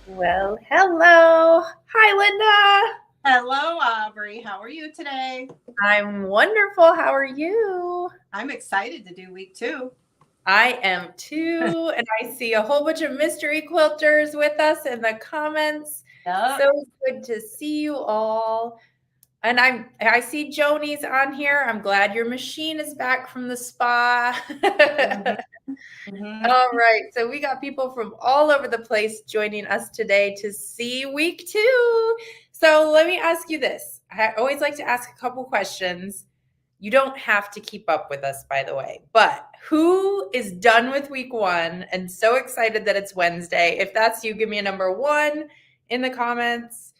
Well, hello. Hi, Linda. Hello, Aubrey. How are you today? I'm wonderful. How are you? I'm excited to do week 2. I am too. And I see a whole bunch of mystery quilters with us in the comments. Yep. So good to see you all. And I see Joni's on here. I'm glad your machine is back from the spa. All right. So we got people from all over the place joining us today to see week 2. So let me ask you this. I always like to ask a couple questions. You don't have to keep up with us, by the way, but who is done with week 1 and so excited that it's Wednesday? If that's you, give me a number 1 in the comments.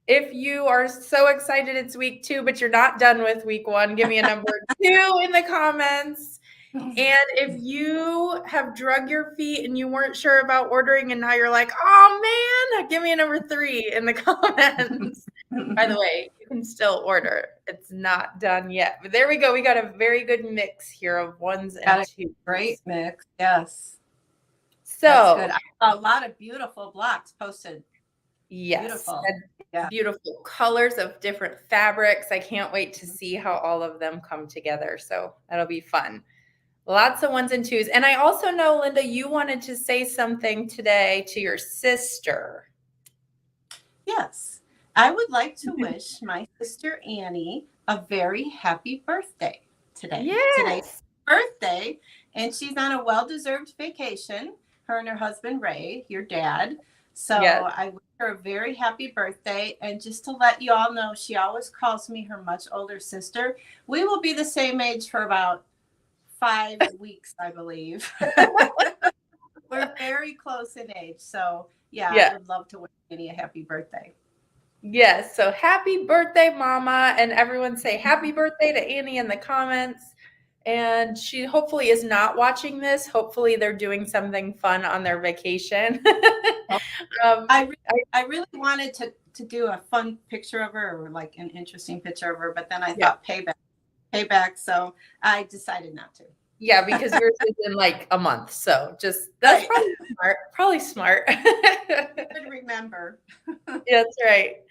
If you are so excited it's week 2, but you're not done with week 1, give me a number 2 in the comments. And if you have drug your feet and you weren't sure about ordering and now you're like, oh man, give me a number 3 in the comments. By the way, you can still order. It's not done yet. But there we go. We got a very good mix here of 1s and 2s. Great mix. Yes. So that's good. I saw a lot of beautiful blocks posted. Yes. Beautiful. Yeah. Beautiful colors of different fabrics. I can't wait to see how all of them come together. So that'll be fun. Lots of 1s and 2s. And I also know, Linda, you wanted to say something today to your sister. Yes. I would like to wish my sister Annie a very happy birthday today. Yes. Today's birthday, and she's on a well-deserved vacation, her and her husband Ray, your dad. So yes. I wish her a very happy birthday. And just to let you all know, she always calls me her much older sister. We will be the same age for about 5 weeks, I believe. We're very close in age. So yeah, I would love to wish Annie a happy birthday. Yes. So happy birthday, Mama. And everyone say happy birthday to Annie in the comments. And she hopefully is not watching this. Hopefully they're doing something fun on their vacation. I really wanted to do a fun picture of her, or like an interesting picture of her, but then I thought payback. So I decided not to. Yeah, because yours is in like a month. So just that's probably smart. Good remember. That's right.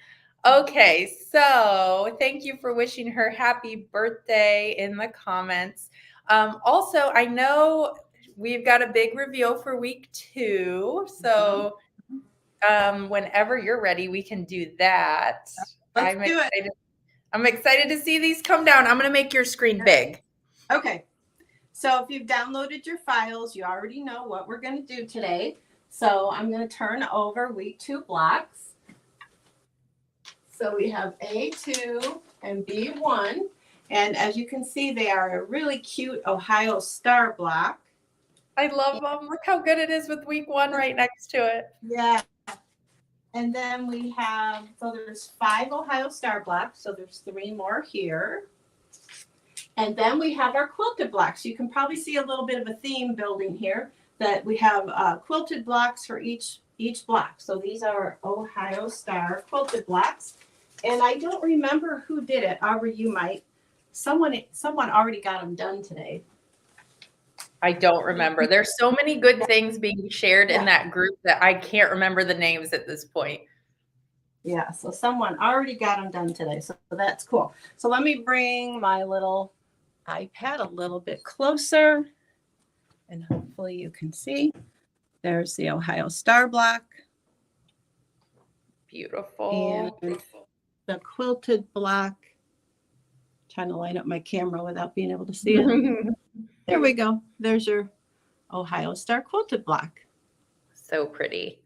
Okay, so thank you for wishing her happy birthday in the comments. Also, I know we've got a big reveal for week 2. So whenever you're ready, we can do that. Let's do it. I'm excited to see these come down. I'm going to make your screen big. Okay. So if you've downloaded your files, you already know what we're going to do today. So I'm going to turn over week 2 blocks. So we have A2 and B1. And as you can see, they are a really cute Ohio Star block. I love them. Look how good it is with week 1 right next to it. Yeah. And then we have, so there's 5 Ohio Star blocks. So there's 3 more here. And then we have our quilted blocks. You can probably see a little bit of a theme building here, that we have quilted blocks for each block. So these are Ohio Star quilted blocks. And I don't remember who did it. Aubrey, you might. Someone already got them done today. I don't remember. There's so many good things being shared in that group that I can't remember the names at this point. Yeah, so someone already got them done today. So that's cool. So let me bring my little iPad a little bit closer, and hopefully you can see. There's the Ohio Star block. Beautiful. And the quilted block, trying to line up my camera without being able to see it. There we go. There's your Ohio Star quilted block. So pretty.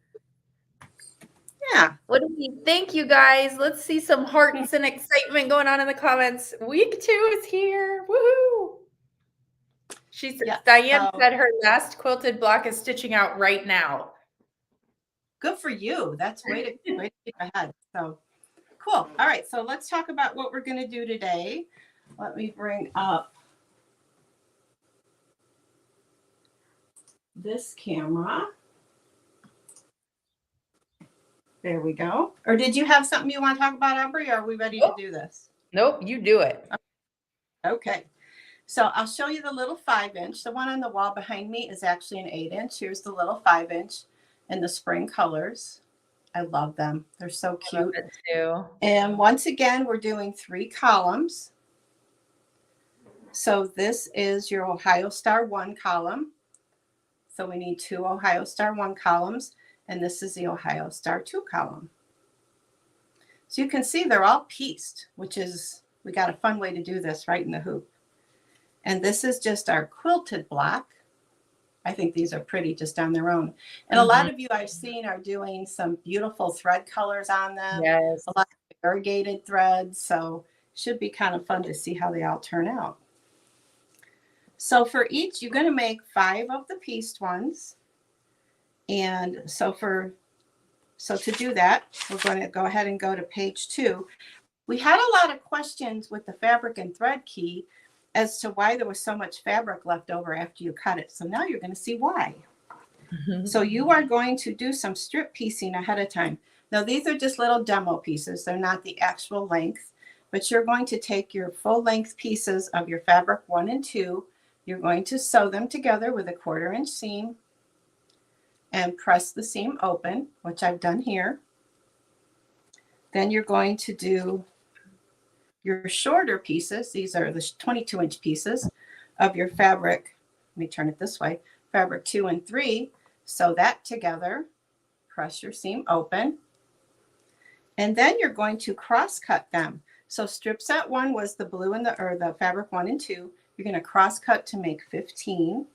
Yeah. What do you think, you guys? Let's see some hearts and excitement going on in the comments. Week 2 is here. Woohoo! Diane said her last quilted block is stitching out right now. Good for you. That's way to keep ahead. So cool. All right. So let's talk about what we're going to do today. Let me bring up this camera. There we go. Or did you have something you want to talk about, Aubrey? Or are we ready to do this? Nope, you do it. Okay. So I'll show you the little 5-inch. The one on the wall behind me is actually an 8-inch. Here's the little 5-inch in the spring colors. I love them. They're so cute. I love it too. And once again, we're doing 3 columns. So this is your Ohio Star 1 column. So we need 2 Ohio Star 1 columns. And this is the Ohio Star 2 column. So you can see they're all pieced, which is, we got a fun way to do this right in the hoop. And this is just our quilted block. I think these are pretty just on their own. And a lot of you I've seen are doing some beautiful thread colors on them. Yes. A lot of variegated threads. So should be kind of fun to see how they all turn out. So for each, you're going to make 5 of the pieced ones. And so to do that, we're going to go ahead and go to page 2. We had a lot of questions with the fabric and thread key as to why there was so much fabric left over after you cut it. So now you're going to see why. So you are going to do some strip piecing ahead of time. Now these are just little demo pieces. They're not the actual length, but you're going to take your full length pieces of your fabric 1 and 2. You're going to sew them together with a 1/4 inch seam and press the seam open, which I've done here. Then you're going to do your shorter pieces. These are the 22-inch pieces of your fabric. Let me turn it this way. Fabric 2 and 3. Sew that together. Press your seam open. And then you're going to cross cut them. So strip set 1 was the blue and the fabric 1 and 2. You're going to cross cut to make 15.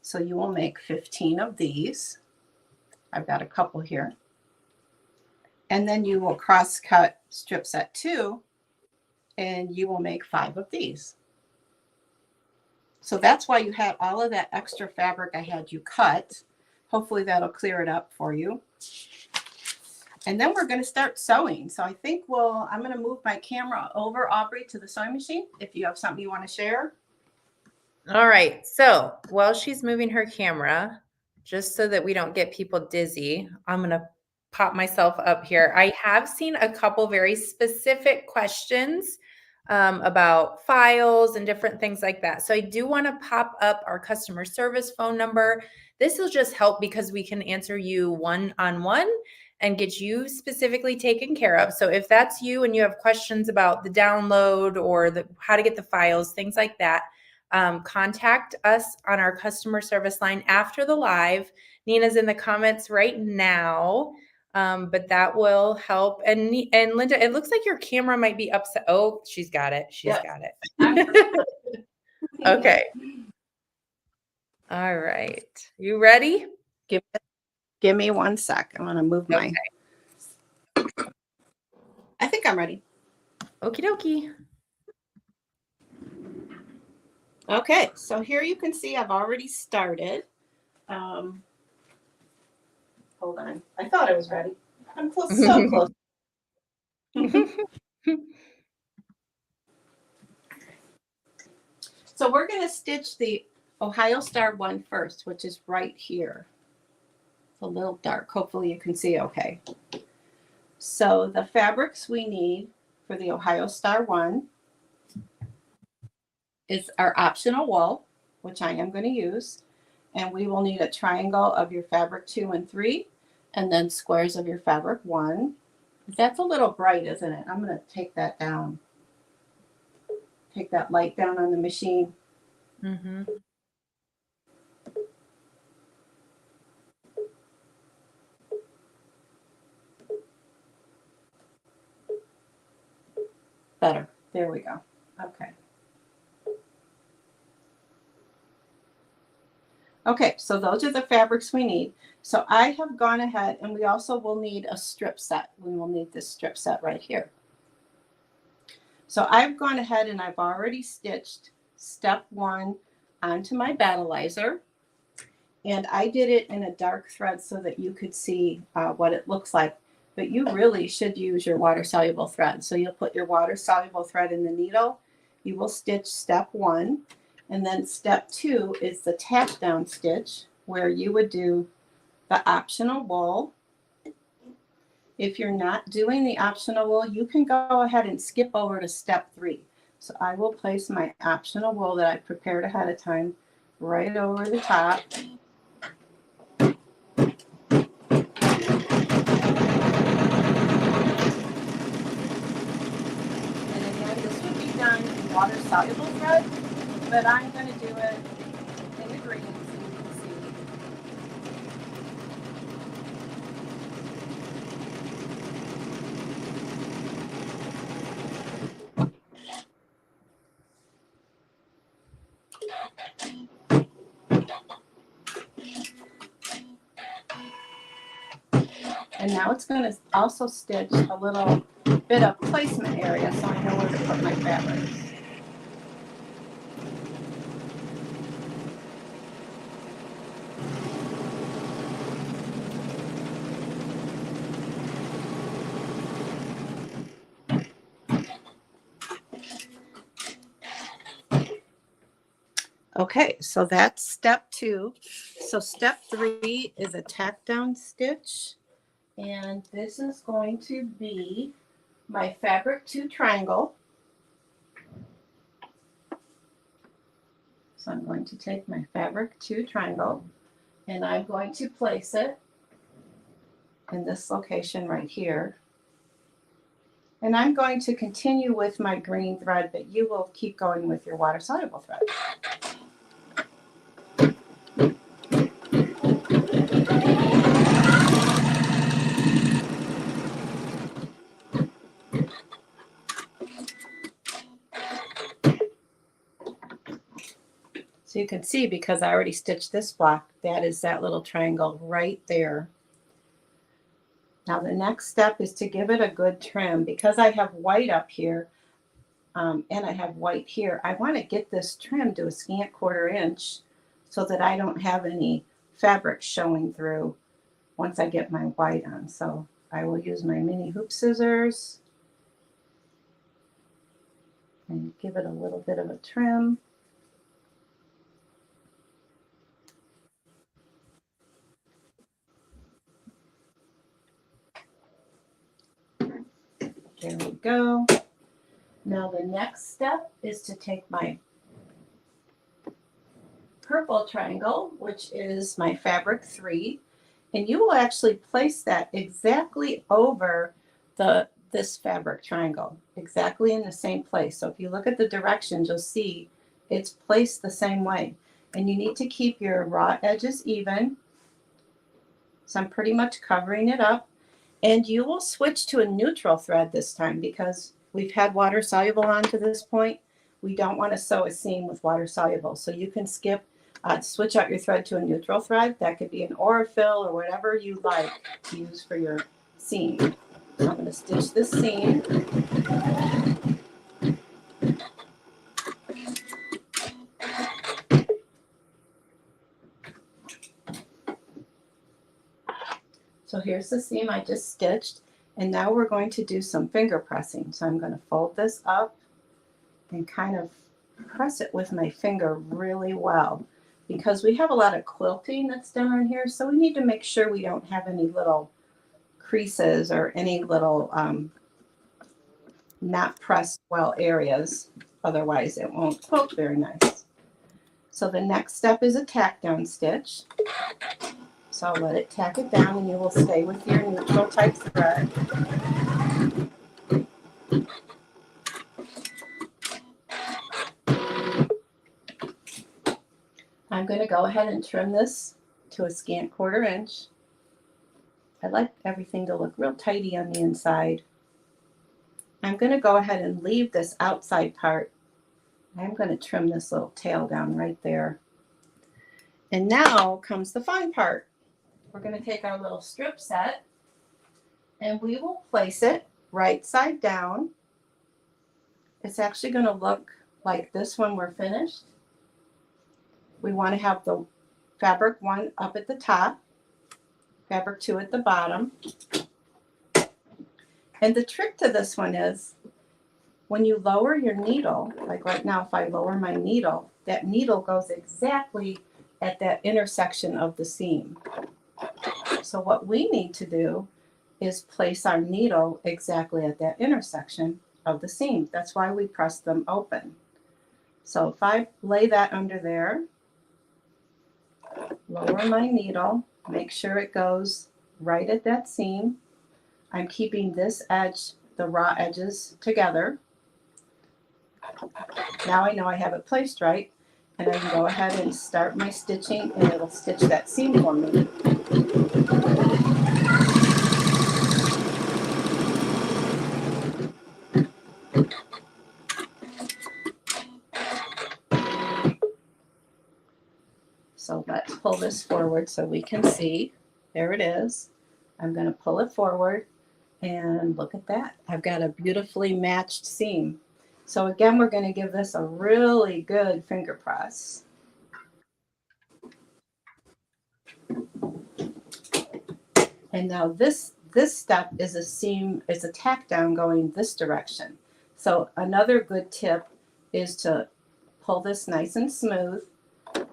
So you will make 15 of these. I've got a couple here. And then you will cross cut strip set 2 and you will make 5 of these. So that's why you have all of that extra fabric I had you cut. Hopefully that'll clear it up for you. And then we're going to start sewing. So I think I'm going to move my camera over, Aubrey, to the sewing machine if you have something you want to share. All right. So while she's moving her camera, just so that we don't get people dizzy, I'm going to pop myself up here. I have seen a couple very specific questions about files and different things like that. So I do want to pop up our customer service phone number. This will just help because we can answer you one-on-one and get you specifically taken care of. So if that's you and you have questions about the download or how to get the files, things like that, contact us on our customer service line after the live. Nina's in the comments right now. But that will help. And Linda, it looks like your camera might be upset. Oh, she's got it. She's got it. Okay. All right. You ready? Give me 1 sec. I'm going to move my. I think I'm ready. Okie dokie. Okay. So here you can see I've already started. Hold on. I thought I was ready. I'm close, so close. So we're going to stitch the Ohio Star 1 first, which is right here. It's a little dark. Hopefully you can see okay. So the fabrics we need for the Ohio Star 1 is our optional wool, which I am going to use. And we will need a triangle of your fabric 2 and 3, and then squares of your fabric 1. That's a little bright, isn't it? I'm going to take that down. Take that light down on the machine. Mm-hmm. better. There we go. Okay. Okay, so those are the fabrics we need. So I have gone ahead, and we also will need a strip set. We will need this strip set right here. So I've gone ahead and I've already stitched step 1 onto my battleizer. And I did it in a dark thread so that you could see what it looks like. But you really should use your water-soluble thread. So you'll put your water-soluble thread in the needle. You will stitch step 1. And then step 2 is the tack down stitch, where you would do the optional wool. If you're not doing the optional wool, you can go ahead and skip over to step 3. So I will place my optional wool that I prepared ahead of time right over the top. Water soluble thread, but I'm going to do it in the green so you can see. And now it's going to also stitch a little bit of placement area so I know where to put my fabrics. Okay, so that's step 2. So step 3 is a tack down stitch, and this is going to be my fabric 2 triangle. So I'm going to take my fabric 2 triangle and I'm going to place it in this location right here. And I'm going to continue with my green thread, but you will keep going with your water soluble thread. So you can see, because I already stitched this block, that is that little triangle right there. Now the next step is to give it a good trim. Because I have white up here and I have white here, I want to get this trim to a scant 1/4 inch so that I don't have any fabric showing through once I get my white on. So I will use my mini hoop scissors and give it a little bit of a trim. There we go. Now the next step is to take my purple triangle, which is my fabric 3, and you will actually place that exactly over this fabric triangle, exactly in the same place. So if you look at the directions, you'll see it's placed the same way. And you need to keep your raw edges even. So I'm pretty much covering it up. And you will switch to a neutral thread this time, because we've had water soluble on to this point. We don't want to sew a seam with water soluble. So you can skip, switch out your thread to a neutral thread. That could be an Aurifil or whatever you like to use for your seam. So I'm going to stitch this seam. So here's the seam I just stitched, and now we're going to do some finger pressing. So I'm going to fold this up and kind of press it with my finger really well, because we have a lot of quilting that's done on here, so we need to make sure we don't have any little creases or any little not pressed well areas. Otherwise it won't quilt very nice. So the next step is a tack down stitch. So I'll let it tack it down, and you will stay with your neutral type thread. I'm going to go ahead and trim this to a scant 1/4 inch. I like everything to look real tidy on the inside. I'm going to go ahead and leave this outside part. I'm going to trim this little tail down right there. And now comes the fun part. We're going to take our little strip set and we will place it right side down. It's actually going to look like this when we're finished. We want to have the fabric 1 up at the top, fabric 2 at the bottom. And the trick to this one is when you lower your needle, like right now if I lower my needle, that needle goes exactly at that intersection of the seam. So what we need to do is place our needle exactly at that intersection of the seam. That's why we press them open. So if I lay that under there, lower my needle, make sure it goes right at that seam. I'm keeping this edge, the raw edges together. Now I know I have it placed right, and I can go ahead and start my stitching, and it'll stitch that seam for me. So let's pull this forward so we can see. There it is. I'm going to pull it forward, and look at that. I've got a beautifully matched seam. So again, we're going to give this a really good finger press. And now this step is a seam, it's a tack down going this direction. So another good tip is to pull this nice and smooth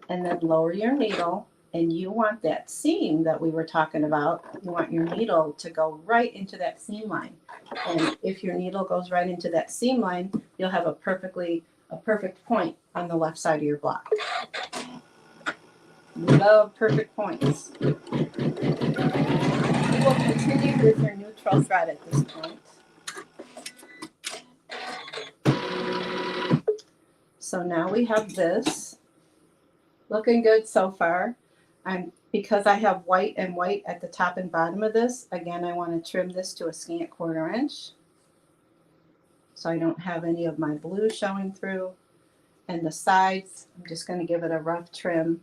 and then lower your needle, and you want that seam that we were talking about, you want your needle to go right into that seam line. And if your needle goes right into that seam line, you'll have a perfect point on the left side of your block. Love perfect points. You will continue with your neutral thread at this point. So now we have this. Looking good so far. Because I have white and white at the top and bottom of this, again, I want to trim this to a scant 1/4 inch. So I don't have any of my blue showing through. And the sides, I'm just going to give it a rough trim.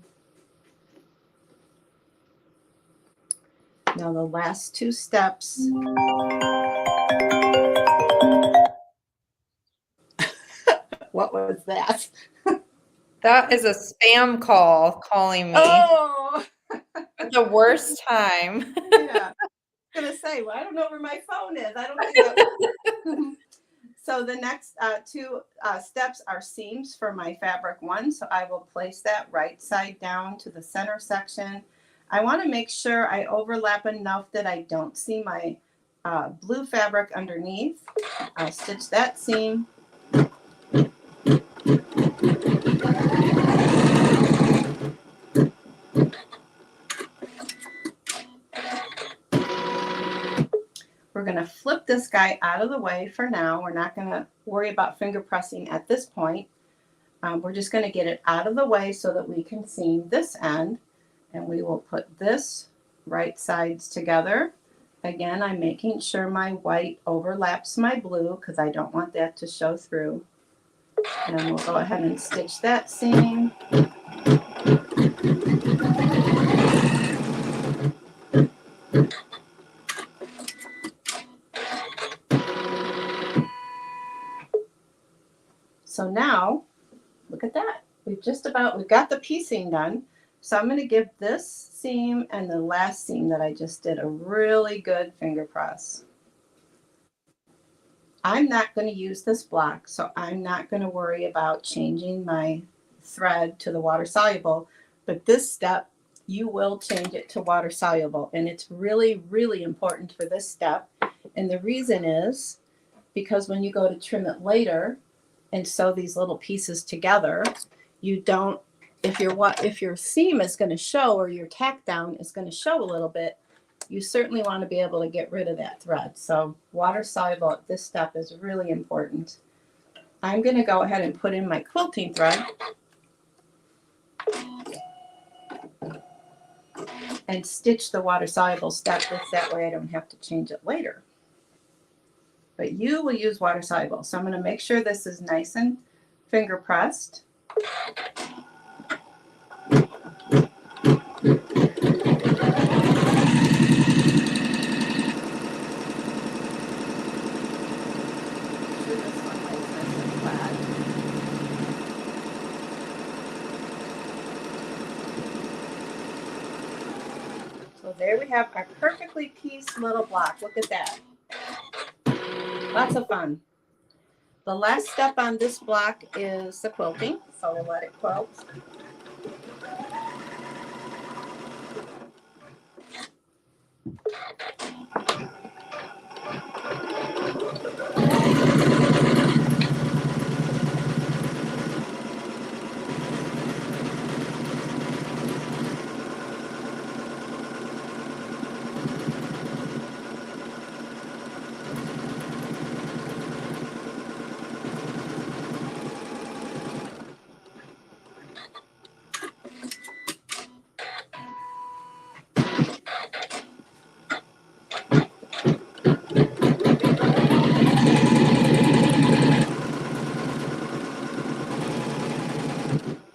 Now the last 2 steps. What was that? That is a spam call calling me. Oh! At the worst time. Yeah. I was going to say, well, I don't know where my phone is. I don't think So the next 2 steps are seams for my fabric 1. So I will place that right side down to the center section. I want to make sure I overlap enough that I don't see my blue fabric underneath. I'll stitch that seam. We're going to flip this guy out of the way for now. We're not going to worry about finger pressing at this point. We're just going to get it out of the way so that we can seam this end. And we will put this right sides together. Again, I'm making sure my white overlaps my blue because I don't want that to show through. And we'll go ahead and stitch that seam. So now, look at that. We've got the piecing done. So I'm going to give this seam and the last seam that I just did a really good finger press. I'm not going to use this block, so I'm not going to worry about changing my thread to the water soluble, but this step, you will change it to water soluble, and it's really, really important for this step. And the reason is because when you go to trim it later and sew these little pieces together, you don't, if your seam is going to show or your tack down is going to show a little bit, you certainly want to be able to get rid of that thread. So water soluble at this step is really important. I'm going to go ahead and put in my quilting thread and stitch the water soluble step. That way I don't have to change it later. but you will use water soluble. So I'm going to make sure this is nice and finger pressed. So there we have our perfectly pieced little block. Look at that. Lots of fun. The last step on this block is the quilting. So we'll let it quilt.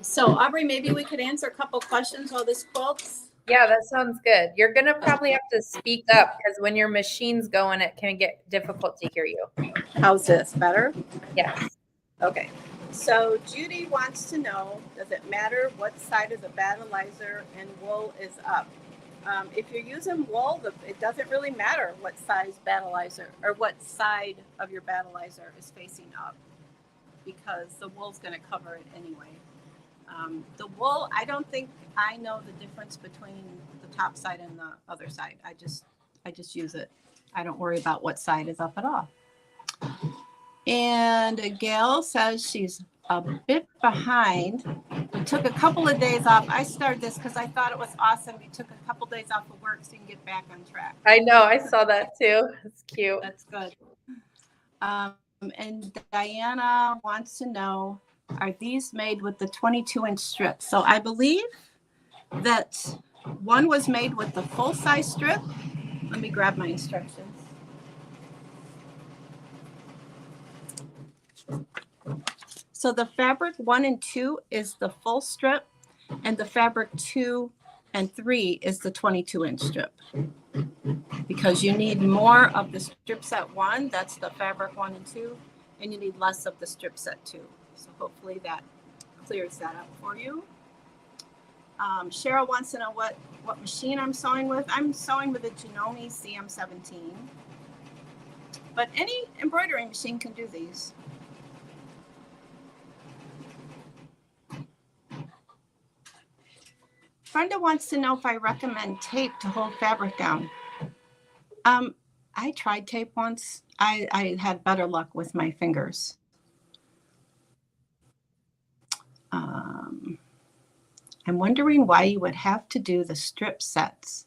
So Aubrey, maybe we could answer a couple questions while this quilts. Yeah, that sounds good. You're going to probably have to speak up because when your machine's going, it can get difficult to hear you. How's this? Better? Yes. Okay. So Judy wants to know, does it matter what side of the battleizer and wool is up? If you're using wool, it doesn't really matter what size battleizer or what side of your battleizer is facing up, because the wool's going to cover it anyway. The wool, I don't think I know the difference between the top side and the other side. I just use it. I don't worry about what side is up at all. And Gail says she's a bit behind. We took a couple of days off. I started this because I thought it was awesome. You took a couple days off of work so you can get back on track. I know. I saw that too. It's cute. That's good. And Diana wants to know, are these made with the 22-inch strip? So I believe that one was made with the full-size strip. Let me grab my instructions. So the fabric 1 and 2 is the full strip, and the fabric 2 and 3 is the 22-inch strip. Because you need more of the strip set 1, that's the fabric 1 and 2, and you need less of the strip set 2. So hopefully that clears that up for you. Cheryl wants to know what machine I'm sewing with. I'm sewing with a Janome CM17, but any embroidery machine can do these. Brenda wants to know if I recommend tape to hold fabric down. I tried tape once. I had better luck with my fingers. I'm wondering why you would have to do the strip sets.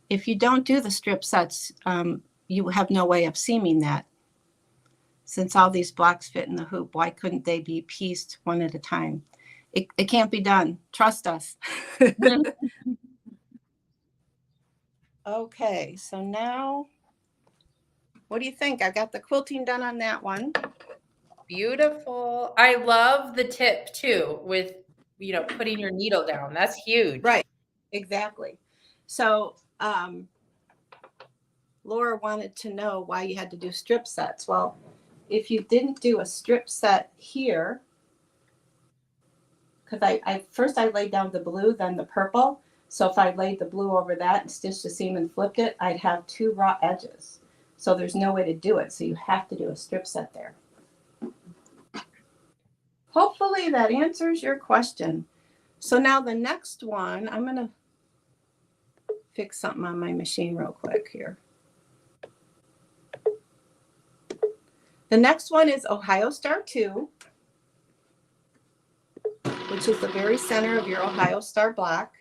If you don't do the strip sets, you have no way of seaming that. Since all these blocks fit in the hoop, why couldn't they be pieced one at a time? It can't be done. Trust us. Okay, so now, what do you think? I got the quilting done on that one. Beautiful. I love the tip too with, putting your needle down. That's huge. Right, exactly. So Laura wanted to know why you had to do strip sets. Well, if you didn't do a strip set here, because I laid down the blue, then the purple. So if I laid the blue over that and stitched the seam and flipped it, I'd have 2 raw edges. So there's no way to do it. So you have to do a strip set there. Hopefully that answers your question. So now the next one, I'm going to fix something on my machine real quick here. The next one is Ohio Star 2, which is the very center of your Ohio Star block.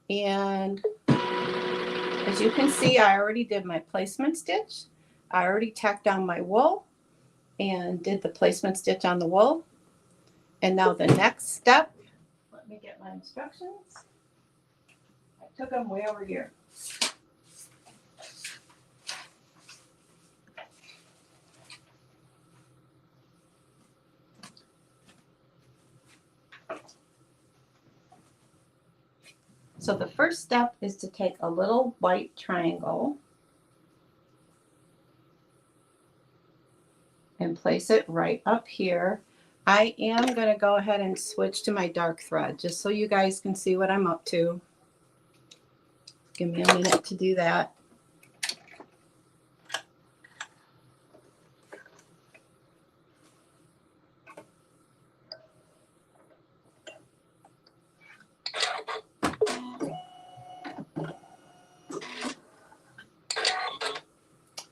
And as you can see, I already did my placement stitch. I already tacked down my wool and did the placement stitch on the wool. And now the next step, let me get my instructions. I took them way over here. So the first step is to take a little white triangle and place it right up here. I am going to go ahead and switch to my dark thread just so you guys can see what I'm up to. Give me a minute to do that.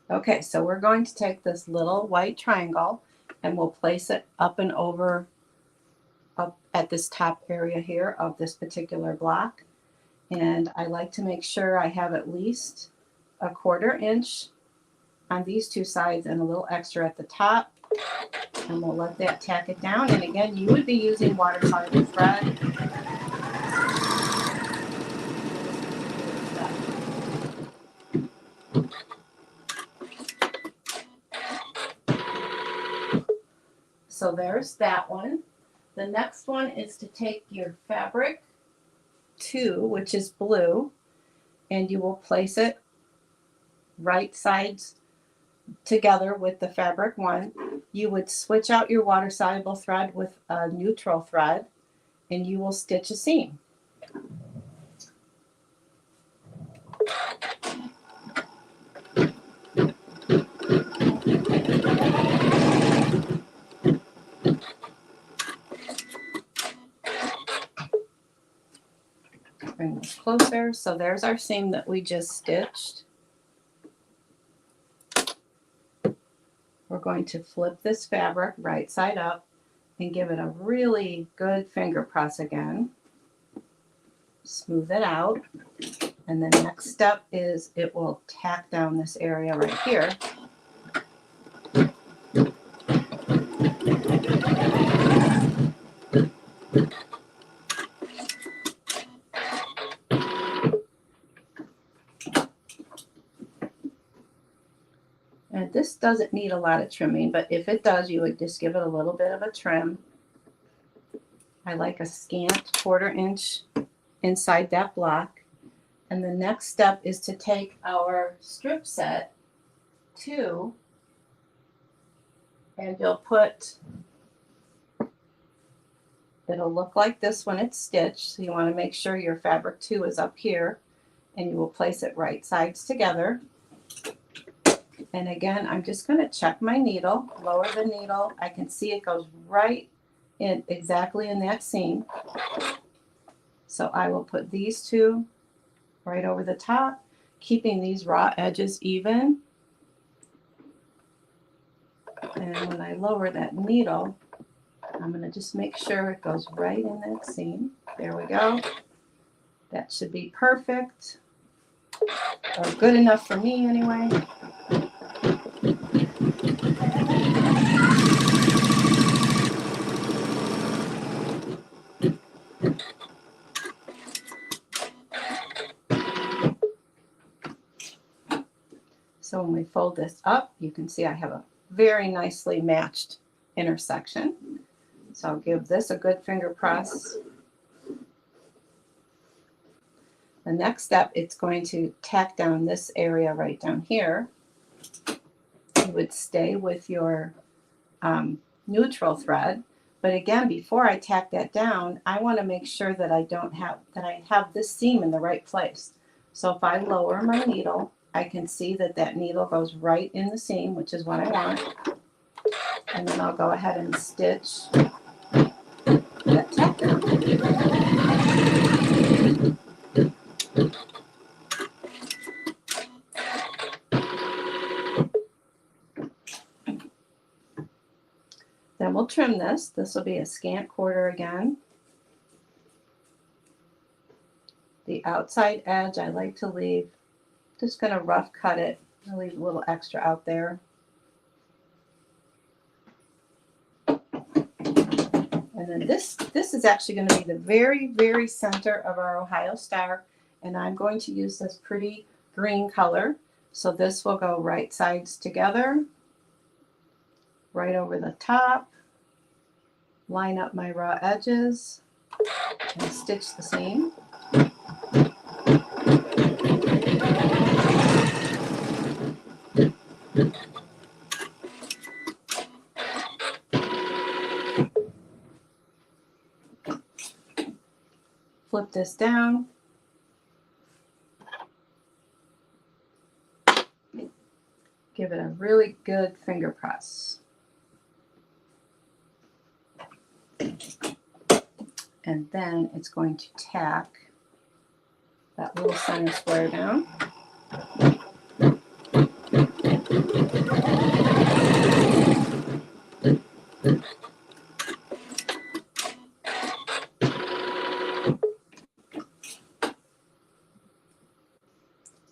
Okay, so we're going to take this little white triangle and we'll place it up and over up at this top area here of this particular block. And I like to make sure I have at least a 1/4 inch on these two sides and a little extra at the top. And we'll let that tack it down. And again, you would be using water-soluble thread. So there's that one. The next one is to take your fabric 2, which is blue, and you will place it right sides together with the fabric 1. You would switch out your water soluble thread with a neutral thread and you will stitch a seam. Bring this closer. So there's our seam that we just stitched. We're going to flip this fabric right side up and give it a really good finger press again. Smooth it out. And the next step is it will tack down this area right here. And this doesn't need a lot of trimming, but if it does, you would just give it a little bit of a trim. I like a scant 1/4 inch inside that block. And the next step is to take our strip set 2 and you'll put, it'll look like this when it's stitched. So you want to make sure your fabric 2 is up here and you will place it right sides together. And again, I'm just going to check my needle, lower the needle. I can see it goes right in exactly in that seam. So I will put these 2 right over the top, keeping these raw edges even. And when I lower that needle, I'm going to just make sure it goes right in that seam. There we go. That should be perfect, or good enough for me anyway. So when we fold this up, you can see I have a very nicely matched intersection. So I'll give this a good finger press. The next step, it's going to tack down this area right down here. You would stay with your neutral thread. But again, before I tack that down, I want to make sure that I have this seam in the right place. So if I lower my needle, I can see that that needle goes right in the seam, which is what I want. And then I'll go ahead and stitch that tack down. Then we'll trim this. This will be a scant 1/4 again. The outside edge I like to leave, just going to rough cut it. I'll leave a little extra out there. And then this is actually going to be the very, very center of our Ohio Star. And I'm going to use this pretty green color. So this will go right sides together, right over the top, line up my raw edges, and stitch the seam. Flip this down. Give it a really good finger press. And then it's going to tack that little center square down.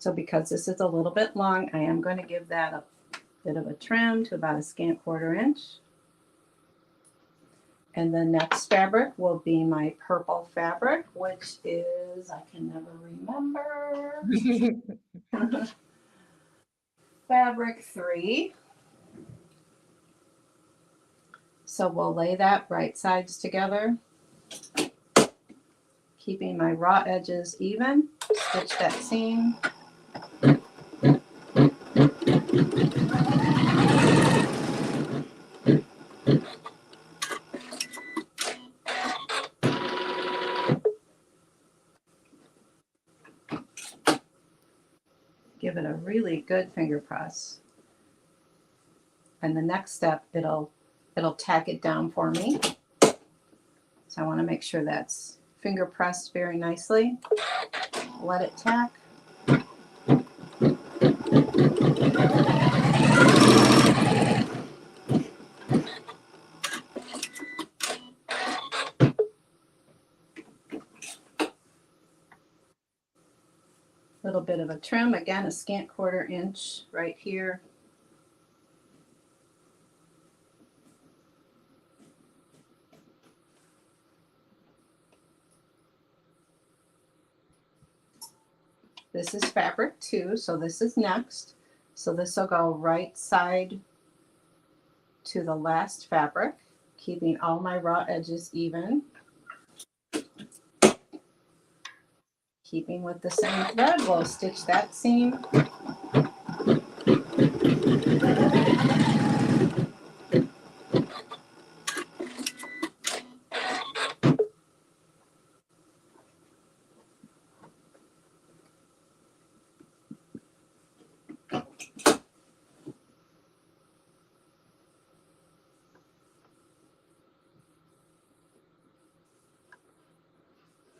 So because this is a little bit long, I am going to give that a bit of a trim to about a scant 1/4 inch. And the next fabric will be my purple fabric, which is, I can never remember, fabric 3. So we'll lay that right sides together, keeping my raw edges even, stitch that seam. Give it a really good finger press. And the next step, it'll tack it down for me. So I want to make sure that's finger pressed very nicely. Let it tack. Little bit of a trim, again, a scant 1/4 inch right here. This is fabric 2, so this is next. So this will go right side to the last fabric, keeping all my raw edges even. Keeping with the same thread, we'll stitch that seam.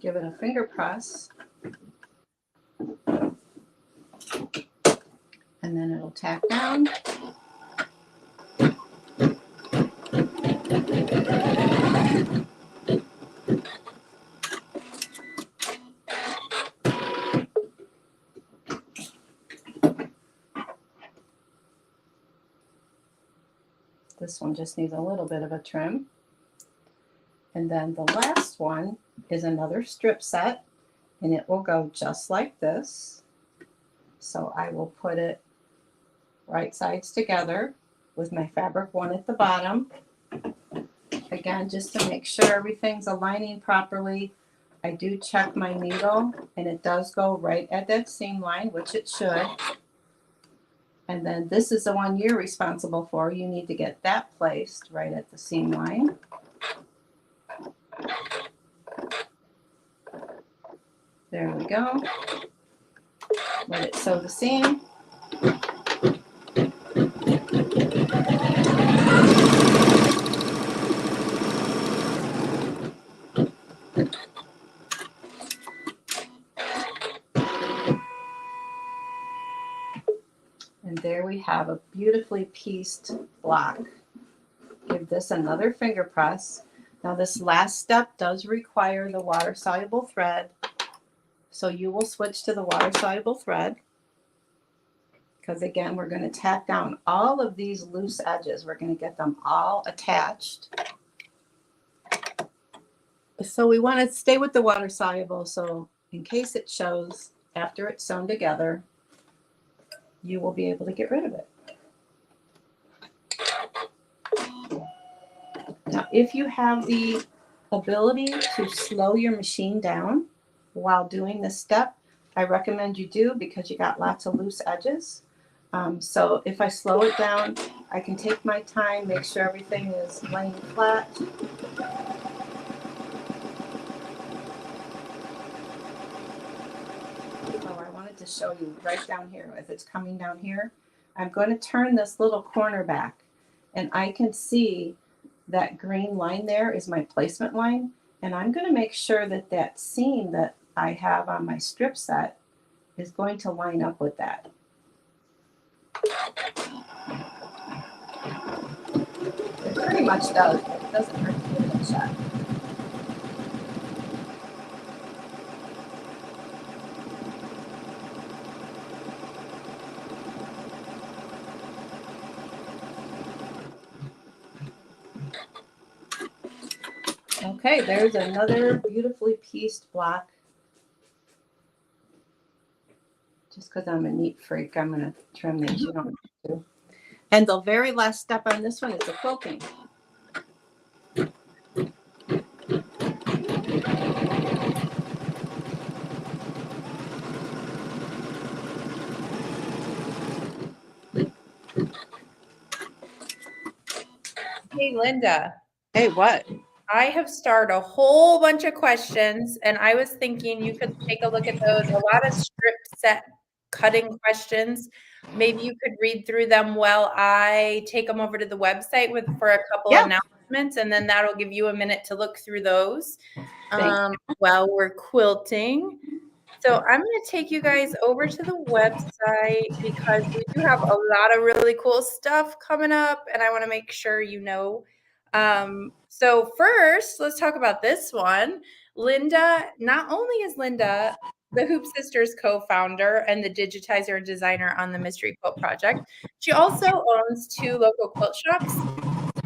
Give it a finger press. And then it'll tack down. This one just needs a little bit of a trim. And then the last one is another strip set, and it will go just like this. So I will put it right sides together with my fabric 1 at the bottom. Again, just to make sure everything's aligning properly, I do check my needle, and it does go right at that seam line, which it should. And then this is the one you're responsible for. You need to get that placed right at the seam line. There we go. Let it sew the seam. And there we have a beautifully pieced block. Give this another finger press. Now this last step does require the water-soluble thread. So you will switch to the water-soluble thread. Because again, we're going to tack down all of these loose edges. We're going to get them all attached. So we want to stay with the water-soluble. So in case it shows after it's sewn together, you will be able to get rid of it. Now, if you have the ability to slow your machine down while doing this step, I recommend you do because you got lots of loose edges. So if I slow it down, I can take my time, make sure everything is laying flat. Oh, I wanted to show you right down here, as it's coming down here. I'm going to turn this little corner back, and I can see that green line there is my placement line. And I'm going to make sure that that seam that I have on my strip set is going to line up with that. It pretty much does, but it doesn't hurt to give it a shot. Okay, there's another beautifully pieced block. Just because I'm a neat freak, I'm going to trim these. You don't have to. And the very last step on this one is the quilting. Hey, Linda. Hey, what? I have starred a whole bunch of questions, and I was thinking you could take a look at those. A lot of strip set cutting questions. Maybe you could read through them while I take them over to the website for a couple announcements, and then that'll give you a minute to look through those while we're quilting. So I'm going to take you guys over to the website because we do have a lot of really cool stuff coming up, and I want to make sure you know. So first, let's talk about this one. Linda, not only is Linda the Hoop Sisters co-founder and the digitizer and designer on the Mystery Quilt Project, she also owns 2 local quilt shops,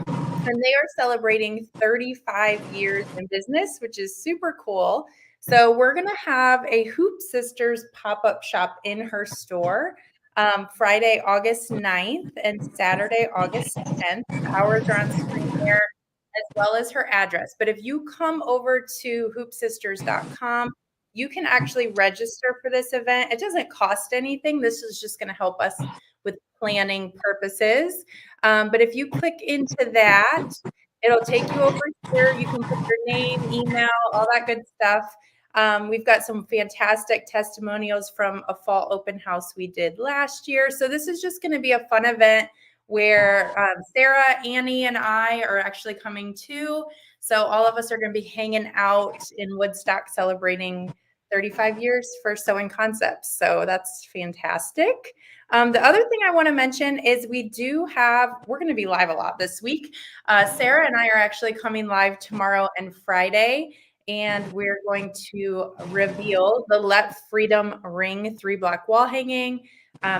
and they are celebrating 35 years in business, which is super cool. So we're going to have a Hoop Sisters pop-up shop in her store Friday, August 9th and Saturday, August 10th. The hours are on screen there, as well as her address. But if you come over to hoopsisters.com, you can actually register for this event. It doesn't cost anything. This is just going to help us with planning purposes. But if you click into that, it'll take you over here. You can put your name, email, all that good stuff. We've got some fantastic testimonials from a fall open house we did last year. So this is just going to be a fun event where Sarah, Annie, and I are actually coming too. So all of us are going to be hanging out in Woodstock celebrating 35 years for Sewing Concepts. So that's fantastic. The other thing I want to mention is we're going to be live a lot this week. Sarah and I are actually coming live tomorrow and Friday, and we're going to reveal the Let Freedom Ring 3-block wall hanging.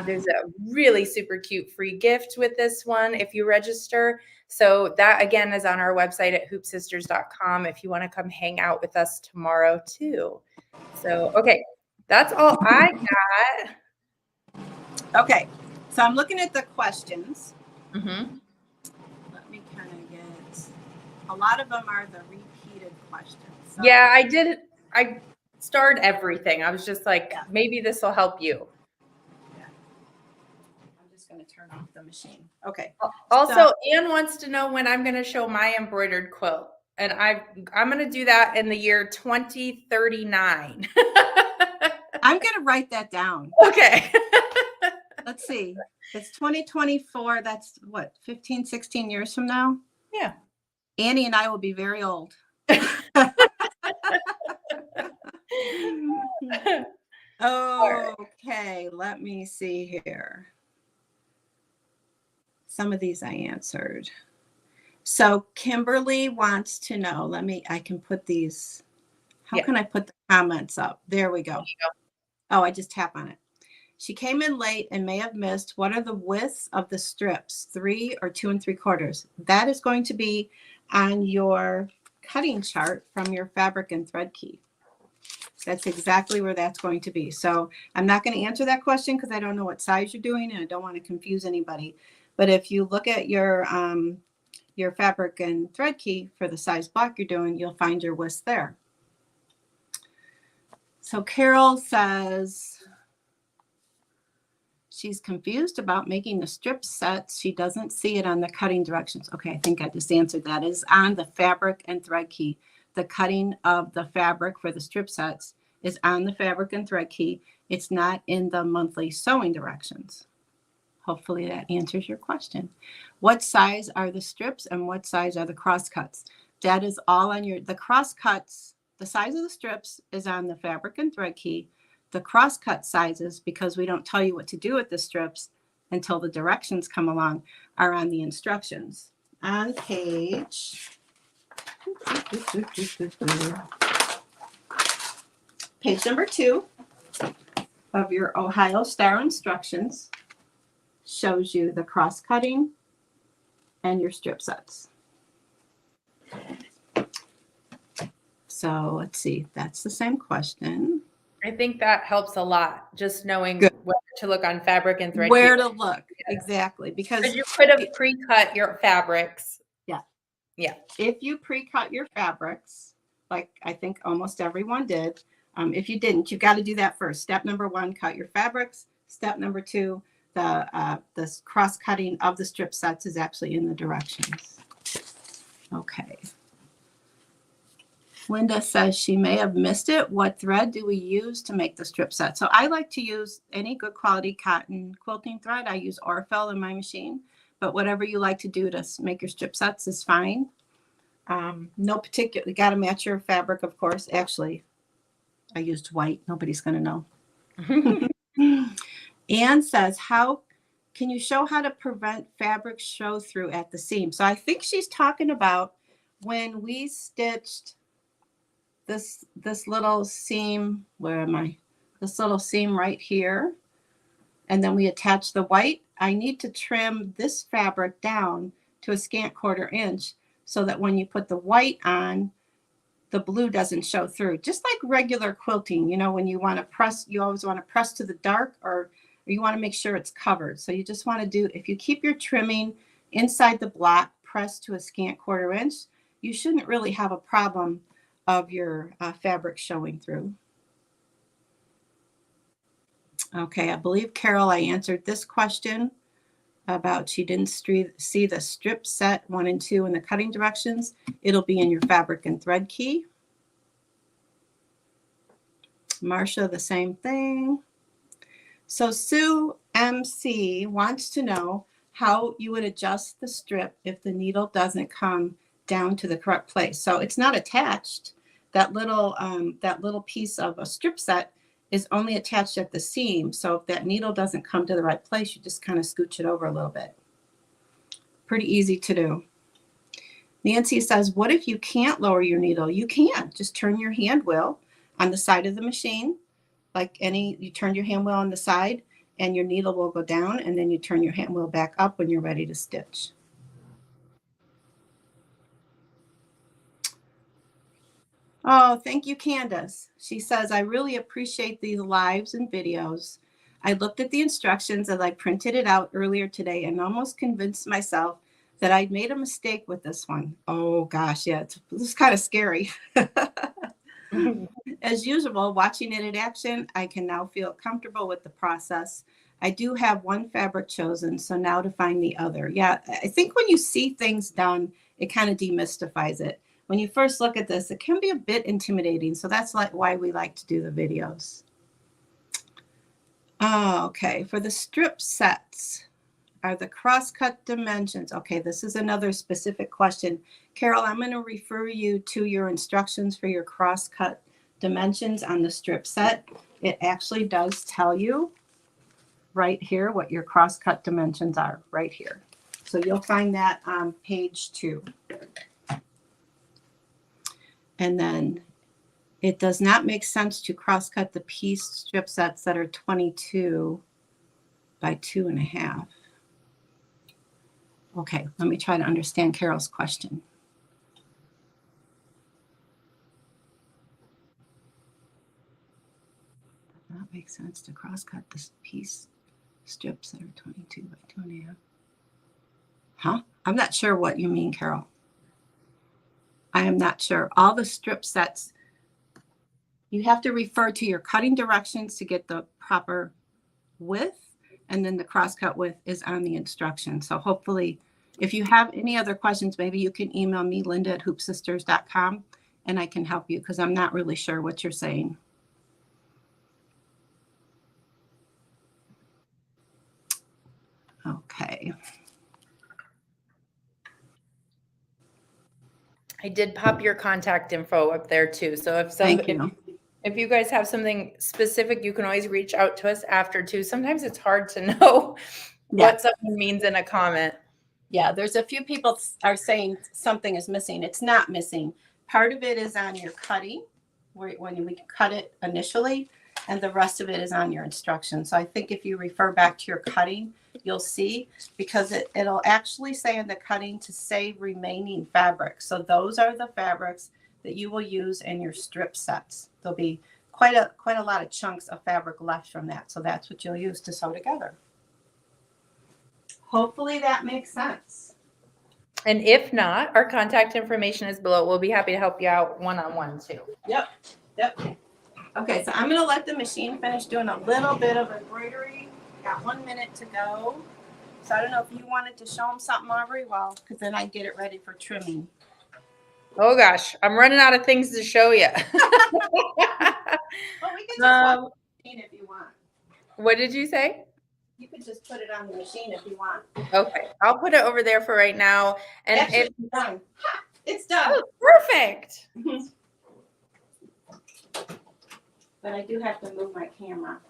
There's a really super cute free gift with this one if you register. So that, again, is on our website at hoopsisters.com if you want to come hang out with us tomorrow too. So, okay, that's all I got. Okay, so I'm looking at the questions. Mm-hmm. Let me kind of get, a lot of them are the repeated questions. So. Yeah, I starred everything. I was just like, maybe this will help you. Yeah. I'm just going to turn off the machine. Okay. Also, Anne wants to know when I'm going to show my embroidered quilt. And I'm going to do that in the year 2039. I'm going to write that down. Okay. Let's see. It's 2024. That's what, 15, 16 years from now? Yeah. Annie and I will be very old. Okay, let me see here. Some of these I answered. So Kimberly wants to know, I can put these, how can I put the comments up? There we go. Oh, I just tap on it. She came in late and may have missed, what are the widths of the strips, 3 or 2 3/4? That is going to be on your cutting chart from your fabric and thread key. That's exactly where that's going to be. So I'm not going to answer that question because I don't know what size you're doing and I don't want to confuse anybody. But if you look at your fabric and thread key for the size block you're doing, you'll find your width there. So Carol says she's confused about making the strip sets. She doesn't see it on the cutting directions. Okay, I think I just answered that. It is on the fabric and thread key. The cutting of the fabric for the strip sets is on the fabric and thread key. It's not in the monthly sewing directions. Hopefully that answers your question. What size are the strips and what size are the cross cuts? That is all on the cross cuts. The size of the strips is on the fabric and thread key. The cross cut sizes, because we don't tell you what to do with the strips until the directions come along, are on the instructions. On page number 2 of your Ohio Star instructions shows you the cross cutting and your strip sets. So let's see, that's the same question. I think that helps a lot, just knowing Good. where to look on fabric and thread. Where to look, exactly. Because you could have pre-cut your fabrics. Yeah. Yeah. If you pre-cut your fabrics, like I think almost everyone did, if you didn't, you've got to do that first. Step number 1, cut your fabrics. Step number 2, the cross-cutting of the strip sets is actually in the directions. Okay. Linda says she may have missed it. What thread do we use to make the strip set? So I like to use any good quality cotton quilting thread. I use Orfel in my machine, but whatever you like to do to make your strip sets is fine. No particular, you got to match your fabric, of course. Actually, I used white. Nobody's going to know. Anne says, how can you show how to prevent fabric show through at the seam? So I think she's talking about when we stitched this little seam, where am I? This little seam right here. And then we attach the white. I need to trim this fabric down to a scant 1/4 inch so that when you put the white on, the blue doesn't show through. Just like regular quilting, you know, when you want to press, you always want to press to the dark, or you want to make sure it's covered. So you just want to do, if you keep your trimming inside the block pressed to a scant 1/4 inch, you shouldn't really have a problem of your fabric showing through. Okay, I believe, Carol, I answered this question about she didn't see the strip set 1 and 2 in the cutting directions. It'll be in your fabric and thread key. Marcia, the same thing. So Sue MC wants to know how you would adjust the strip if the needle doesn't come down to the correct place. So it's not attached. That little piece of a strip set is only attached at the seam. So if that needle doesn't come to the right place, you just kind of scooch it over a little bit. Pretty easy to do. Nancy says, what if you can't lower your needle? You can. Just turn your hand wheel on the side of the machine. You turn your hand wheel on the side and your needle will go down, and then you turn your hand wheel back up when you're ready to stitch. Oh, thank you, Candace. She says, I really appreciate these lives and videos. I looked at the instructions as I printed it out earlier today and almost convinced myself that I'd made a mistake with this one. Oh gosh, yeah, it's kind of scary. As usual, watching it in action, I can now feel comfortable with the process. I do have one fabric chosen, so now to find the other. Yeah, I think when you see things done, it kind of demystifies it. When you first look at this, it can be a bit intimidating. So that's why we like to do the videos. Oh, okay, for the strip sets, are the crosscut dimensions? Okay, this is another specific question. Carol, I'm going to refer you to your instructions for your crosscut dimensions on the strip set. It actually does tell you right here what your crosscut dimensions are, right here. So you'll find that on page 2. And then it does not make sense to crosscut the piece strip sets that are 22 by 2.5. Okay, let me try to understand Carol's question. Does not make sense to crosscut this piece strips that are 22 by 2.5. Huh? I'm not sure what you mean, Carol. I am not sure. All the strip sets You have to refer to your cutting directions to get the proper width, and then the crosscut width is on the instructions. So hopefully, if you have any other questions, maybe you can email me, linda@hoopsisters.com, and I can help you because I'm not really sure what you're saying. Okay. I did pop your contact info up there too. So Thank you. if you guys have something specific, you can always reach out to us after too. Sometimes it's hard to know what something means in a comment. Yeah, there's a few people are saying something is missing. It's not missing. Part of it is on your cutting, when we cut it initially, and the rest of it is on your instructions. So I think if you refer back to your cutting, you'll see, because it'll actually say in the cutting to save remaining fabric. So those are the fabrics that you will use in your strip sets. There'll be quite a lot of chunks of fabric left from that. So that's what you'll use to sew together. Hopefully that makes sense. And if not, our contact information is below. We'll be happy to help you out one-on-one too. Yep. Okay, so I'm going to let the machine finish doing a little bit of embroidery. Got 1 minute to go. So I don't know if you wanted to show them something, Aubrey, because then I get it ready for trimming. Oh gosh, I'm running out of things to show you. Well, we can just watch the machine if you want. What did you say? You could just put it on the machine if you want. Okay, I'll put it over there for right now. And actually, it's done. It's done. Oh, perfect. But I do have to move my camera.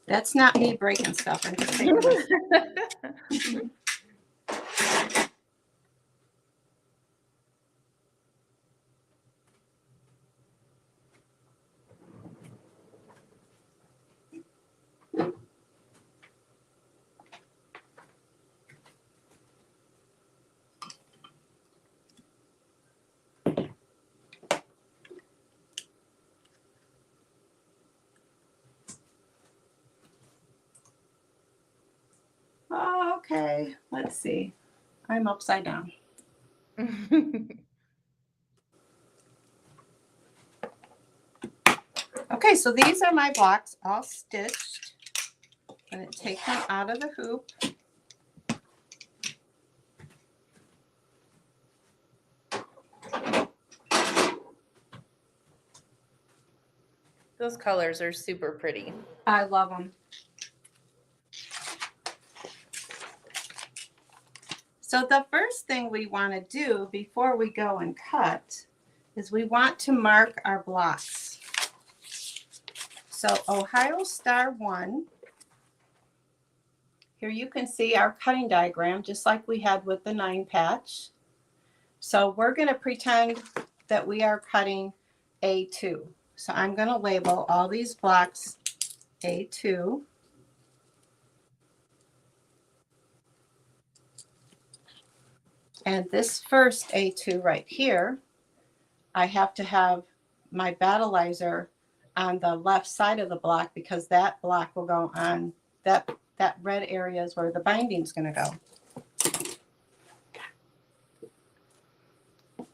That's not me breaking stuff. I'm just taking this. Okay, let's see. I'm upside down. Okay, so these are my blocks all stitched. I'm going to take them out of the hoop. Those colors are super pretty. I love them. So the first thing we want to do before we go and cut is we want to mark our blocks. So Ohio Star 1, here you can see our cutting diagram just like we had with the 9 patch. So we're going to pretend that we are cutting A2. So I'm going to label all these blocks A2. And this first A2 right here, I have to have my battleizer on the left side of the block because that block will go on, that red area is where the binding is going to go.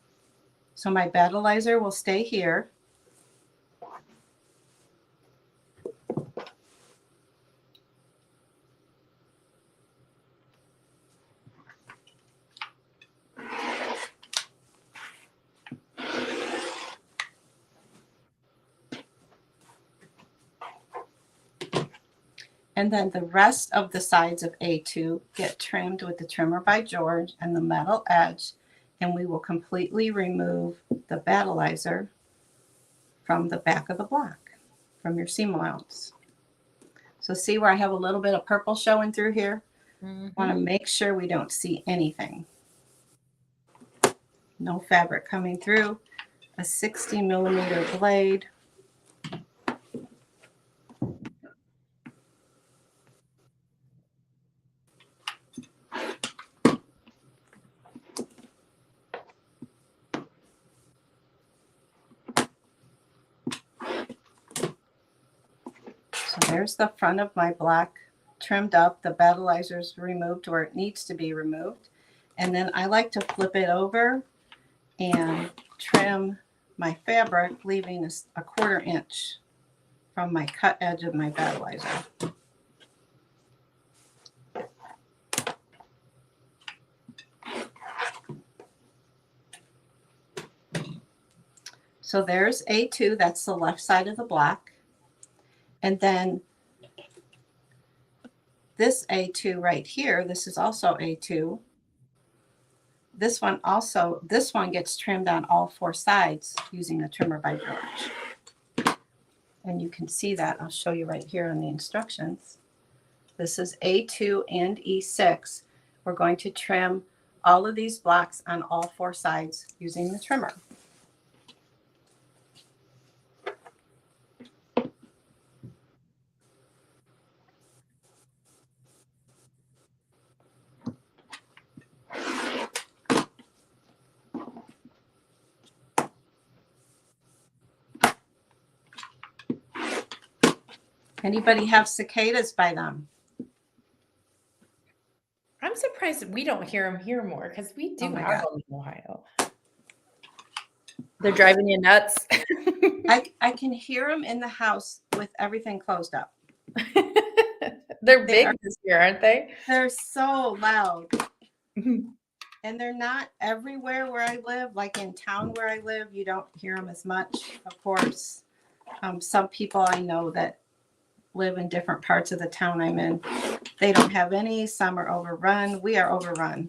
So my battleizer will stay here. And then the rest of the sides of A2 get trimmed with the trimmer by George and the metal edge, and we will completely remove the battleizer from the back of the block, from your seam allowance. So see where I have a little bit of purple showing through here? Want to make sure we don't see anything. No fabric coming through. A 60mm blade. There's the front of my block trimmed up. The battleizer's removed where it needs to be removed. And then I like to flip it over and trim my fabric, leaving a 1/4 inch from my cut edge of my battleizer. So there's A2, that's the left side of the block. And then this A2 right here, this is also A2. This one gets trimmed on all 4 sides using a trimmer by George. And you can see that. I'll show you right here on the instructions. This is A2 and E6. We're going to trim all of these blocks on all 4 sides using the trimmer. Anybody have cicadas by them? I'm surprised we don't hear them here more because we do have them in Ohio. They're driving you nuts. I can hear them in the house with everything closed up. They're big this year, aren't they? They're so loud. And they're not everywhere where I live. Like in town where I live, you don't hear them as much, of course. Some people I know that live in different parts of the town I'm in, they don't have any. Some are overrun. We are overrun.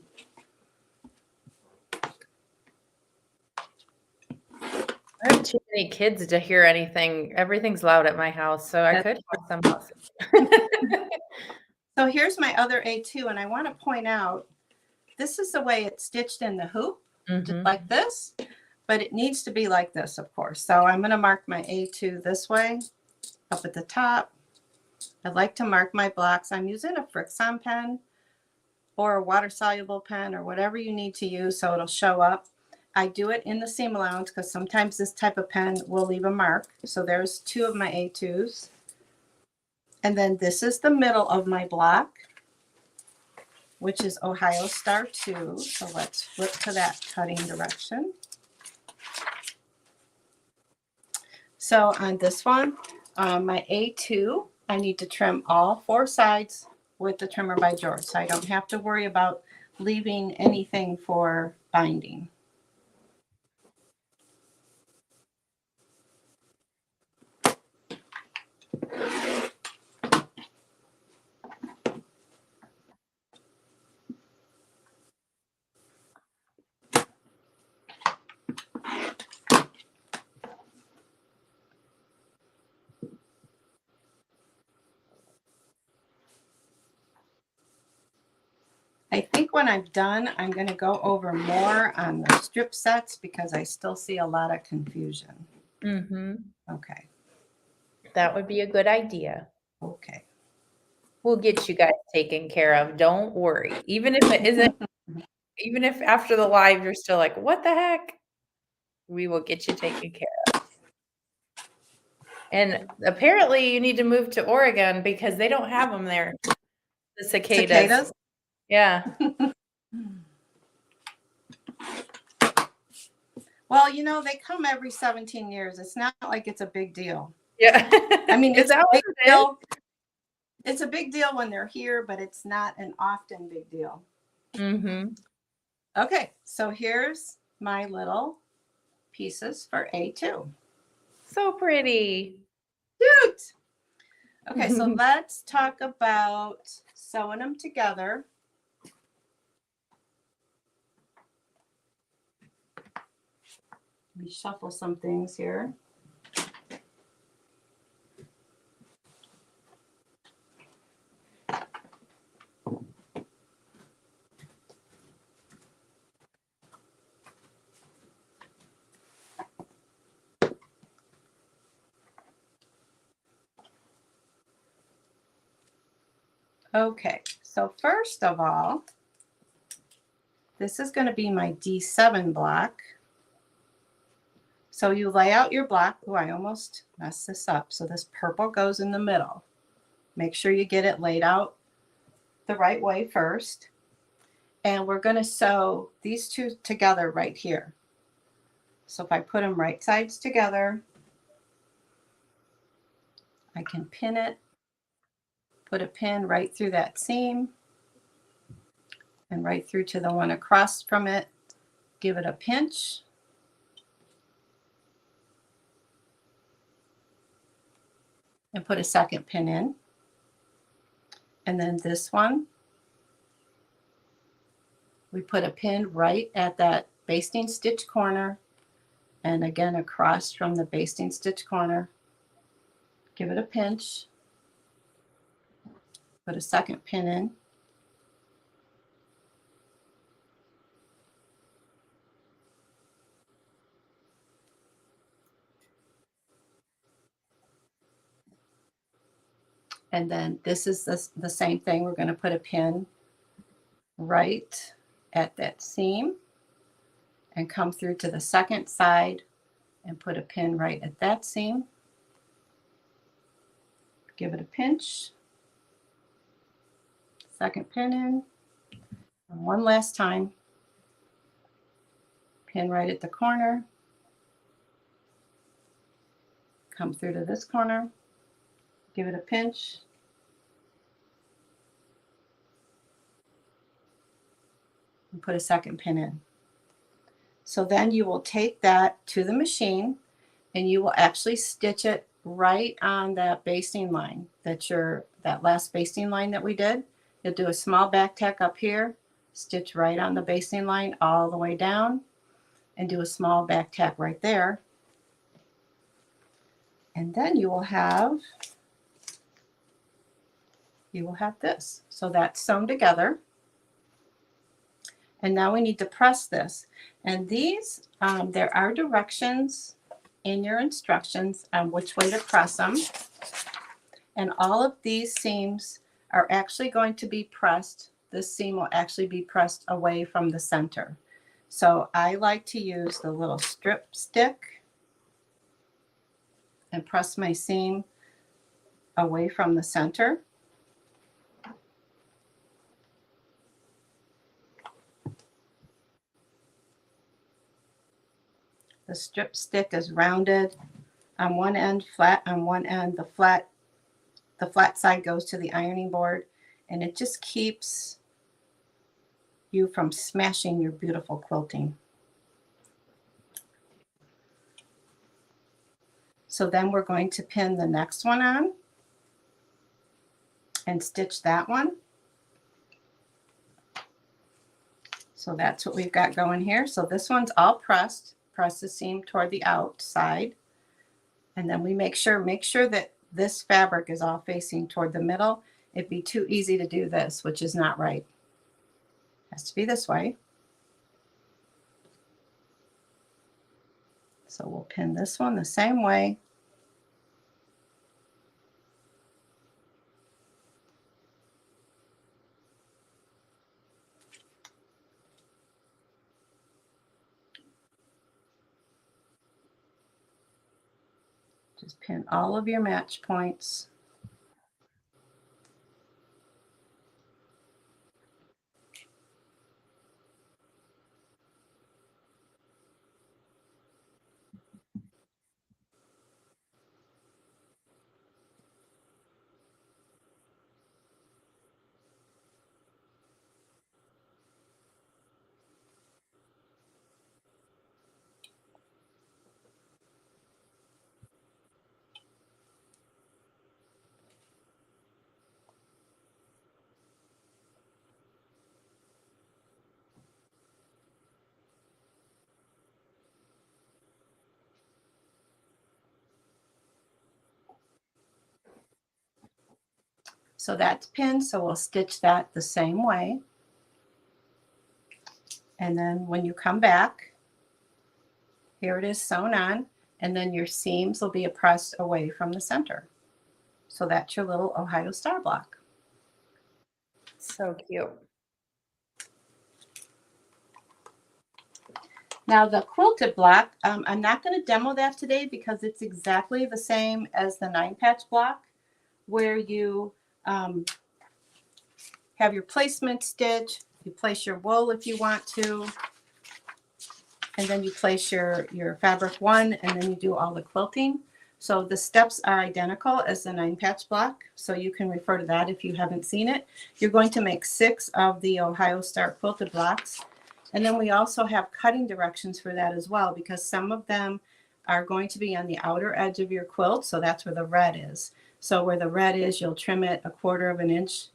I have too many kids to hear anything. Everything's loud at my house, so I could have some houses. So here's my other A2, and I want to point out, this is the way it's stitched in the hoop, just like this, but it needs to be like this, of course. So I'm going to mark my A2 this way, up at the top. I like to mark my blocks. I'm using a Frixon pen or a water-soluble pen or whatever you need to use so it'll show up. I do it in the seam allowance because sometimes this type of pen will leave a mark. So there's 2 of my A2s. And then this is the middle of my block, which is Ohio Star 2. So let's flip to that cutting direction. So on this one, my A2, I need to trim all 4 sides with the trimmer by George. So I don't have to worry about leaving anything for binding. I think when I'm done, I'm going to go over more on the strip sets because I still see a lot of confusion. Okay. That would be a good idea. Okay. We'll get you guys taken care of. Don't worry. Even if it isn't, even if after the live you're still like, what the heck? We will get you taken care of. And apparently you need to move to Oregon because they don't have them there. The cicadas. Yeah. Well, you know, they come every 17 years. It's not like it's a big deal. Yeah. I mean, it's a big deal. It's a big deal when they're here, but it's not an often big deal. Okay, so here's my little pieces for A2. So pretty. Cute. Okay, so let's talk about sewing them together. Let me shuffle some things here. Okay, so first of all, this is going to be my D7 block. So you lay out your block. Oh, I almost messed this up. So this purple goes in the middle. Make sure you get it laid out the right way first. And we're going to sew these two together right here. So if I put them right sides together, I can pin it, put a pin right through that seam and right through to the one across from it. Give it a pinch. And put a second pin in. And then this one, we put a pin right at that basting stitch corner, and again across from the basting stitch corner. Give it a pinch, put a second pin in, and then this is the same thing. We're going to put a pin right at that seam and come through to the second side and put a pin right at that seam. Give it a pinch, second pin in, and one last time, pin right at the corner, come through to this corner, give it a pinch, and put a second pin in. So then you will take that to the machine and you will actually stitch it right on that basting line, that last basting line that we did. You'll do a small back tack up here, stitch right on the basting line all the way down, and do a small back tack right there. And then you will have this. So that's sewn together. And now we need to press this. And these, there are directions in your instructions on which way to press them. And all of these seams are actually going to be pressed. This seam will actually be pressed away from the center. So I like to use the little strip stick and press my seam away from the center. The strip stick is rounded on one end, flat on one end. The flat side goes to the ironing board, and it just keeps you from smashing your beautiful quilting. So then we're going to pin the next one on and stitch that one. So that's what we've got going here. So this one's all pressed. Press the seam toward the outside. And then we make sure that this fabric is all facing toward the middle. It'd be too easy to do this, which is not right. It has to be this way. So we'll pin this one the same way. Just pin all of your match points. So that's pinned, so we'll stitch that the same way. And then when you come back, here it is sewn on, and then your seams will be pressed away from the center. So that's your little Ohio star block. So cute. Now the quilted block, I'm not going to demo that today because it's exactly the same as the 9-patch block, where you have your placement stitch. You place your wool if you want to. And then you place your fabric one, and then you do all the quilting. So the steps are identical as the 9-patch block. So you can refer to that if you haven't seen it. You're going to make 6 of the Ohio Star quilted blocks. And then we also have cutting directions for that as well, because some of them are going to be on the outer edge of your quilt. So that's where the red is. So where the red is, you'll trim it 1/4 of an inch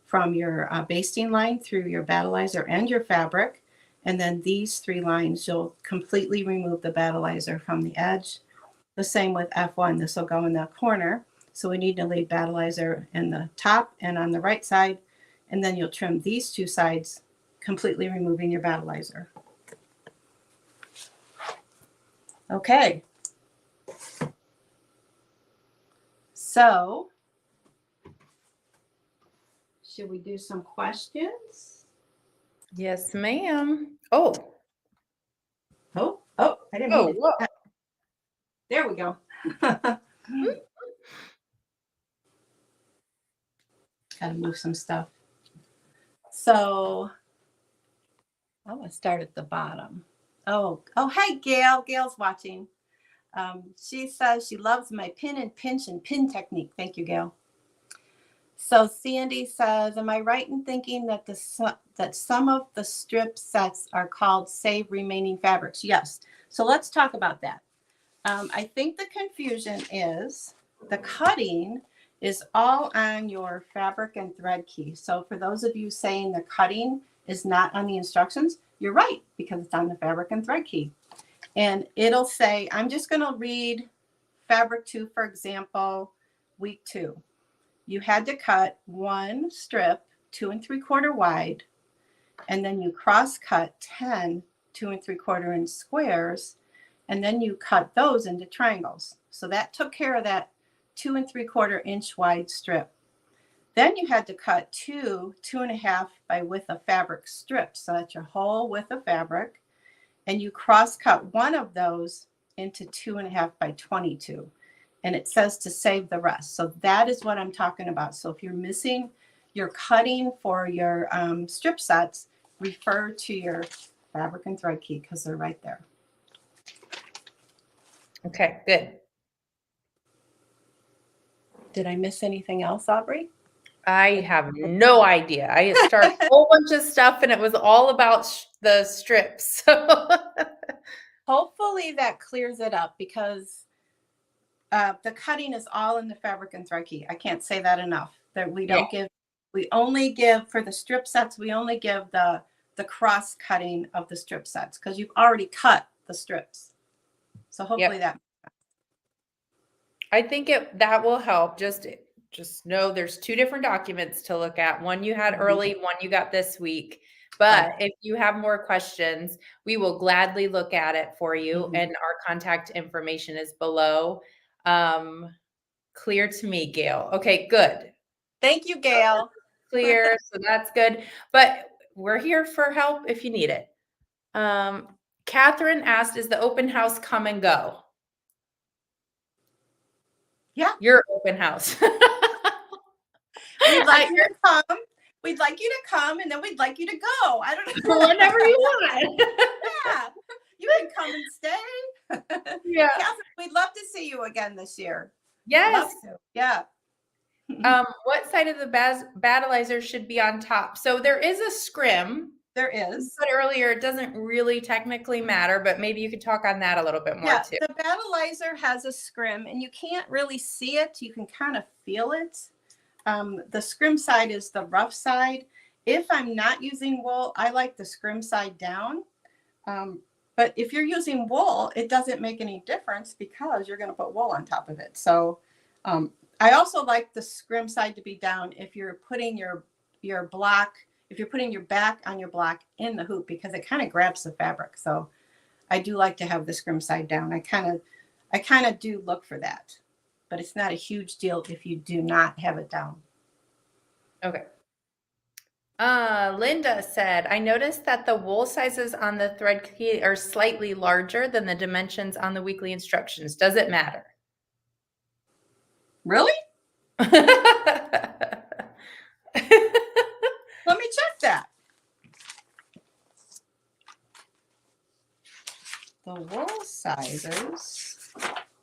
from your basting line through your battleizer and your fabric. And then these 3 lines, you'll completely remove the battleizer from the edge. The same with F1, this will go in the corner. So we need to leave battleizer in the top and on the right side. And then you'll trim these 2 sides, completely removing your battleizer. Okay. So, should we do some questions? Yes, ma'am. Oh, I didn't mean to. whoa. There we go. Gotta move some stuff. So I'm gonna start at the bottom. Oh, hi, Gail. Gail's watching. She says she loves my pin and pinch and pin technique. Thank you, Gail. So Sandy says, am I right in thinking that that some of the strip sets are called Save Remaining Fabrics? Yes. So let's talk about that. I think the confusion is the cutting is all on your fabric and thread key. So for those of you saying the cutting is not on the instructions, you're right, because it's on the fabric and thread key. And it'll say, I'm just going to read fabric 2, for example, week 2. You had to cut 1 strip 2 3/4 wide, and then you cross cut 10 2 3/4 inch squares, and then you cut those into triangles. So that took care of that 2 3/4 inch wide strip. Then you had to cut 2 2.5 by width of fabric strips. So that's your whole width of fabric. And you cross cut one of those into 2.5 by 22. And it says to save the rest. So that is what I'm talking about. So if you're missing your cutting for your strip sets, refer to your fabric and thread key because they're right there. Okay, good. Did I miss anything else, Aubrey? I have no idea. I started a whole bunch of stuff and it was all about the strips. Hopefully that clears it up because the cutting is all in the fabric and thread key. I can't say that enough. That we don't give, we only give for the strip sets, we only give the cross cutting of the strip sets because you've already cut the strips. So hopefully that. I think that will help. Just know there's 2 different documents to look at. One you had early, one you got this week. But if you have more questions, we will gladly look at it for you. And our contact information is below. Clear to me, Gail. Okay, good. Thank you, Gail. Clear, so that's good. But we're here for help if you need it. Catherine asked, is the open house come and go? Yeah. Your open house. We'd like you to come. We'd like you to come, and then we'd like you to go. I don't know. Whenever you want. Yeah. You can come and stay. Yeah. Catherine, we'd love to see you again this year. Yes. Yeah. What side of the battleizer should be on top? So there is a scrim. There is. But earlier, it doesn't really technically matter, but maybe you could talk on that a little bit more too. The battleizer has a scrim, and you can't really see it. You can kind of feel it. The scrim side is the rough side. If I'm not using wool, I like the scrim side down. But if you're using wool, it doesn't make any difference because you're going to put wool on top of it. So I also like the scrim side to be down if you're putting your block, if you're putting your back on your block in the hoop because it kind of grabs the fabric. So I do like to have the scrim side down. I kind of do look for that. But it's not a huge deal if you do not have it down. Okay. Linda said, I noticed that the wool sizes on the thread key are slightly larger than the dimensions on the weekly instructions. Does it matter? Really? Let me check that. The wool sizes.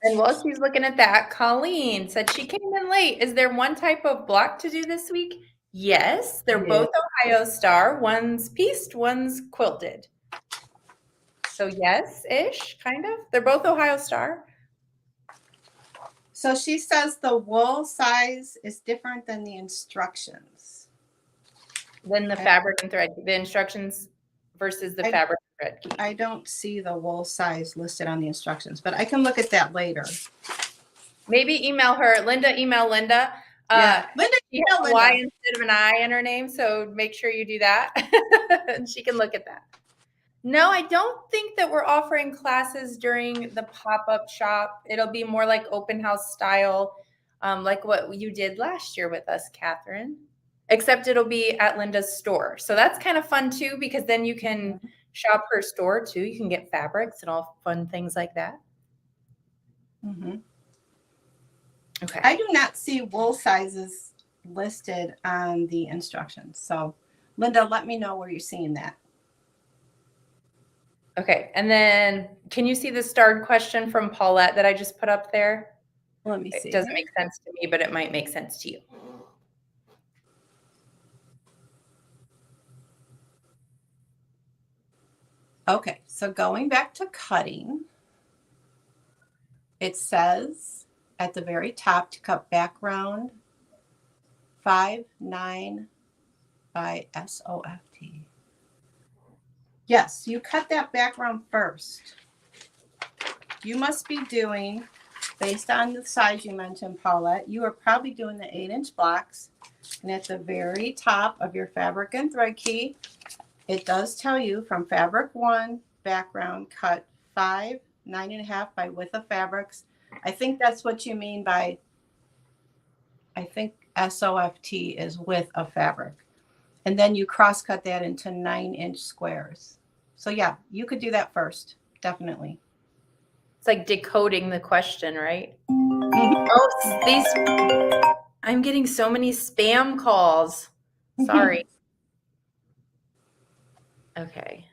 And while she's looking at that, Colleen said she came in late. Is there one type of block to do this week? Yes, they're both Ohio Star. One's pieced, one's quilted. So yes-ish, kind of. They're both Ohio Star. So she says the wool size is different than the instructions. Then the fabric and thread, the instructions versus the fabric and thread key. I don't see the wool size listed on the instructions, but I can look at that later. Maybe email her. email Linda. Linda, she has a Y instead of an I in her name, so make sure you do that. And she can look at that. No, I don't think that we're offering classes during the pop-up shop. It'll be more like open house style, like what you did last year with us, Catherine. Except it'll be at Linda's store. So that's kind of fun too, because then you can shop her store too. You can get fabrics and all fun things like that. Mm-hmm. Okay. I do not see wool sizes listed on the instructions. So Linda, let me know where you're seeing that. Okay. And then can you see the starred question from Paulette that I just put up there? Let me see. It doesn't make sense to me, but it might make sense to you. Okay, so going back to cutting, it says at the very top to cut background 5/9 by SOFT. Yes, you cut that background first. You must be doing, based on the size you mentioned, Paulette, you are probably doing the 8-inch blocks. And at the very top of your fabric and thread key, it does tell you from fabric 1, background, cut 5, 9.5 by width of fabrics. I think that's what you mean by, I think SOFT is width of fabric. And then you cross cut that into 9-inch squares. So yeah, you could do that first, definitely. It's like decoding the question, right? Mm-hmm. Oh, I'm getting so many spam calls. Sorry. Okay.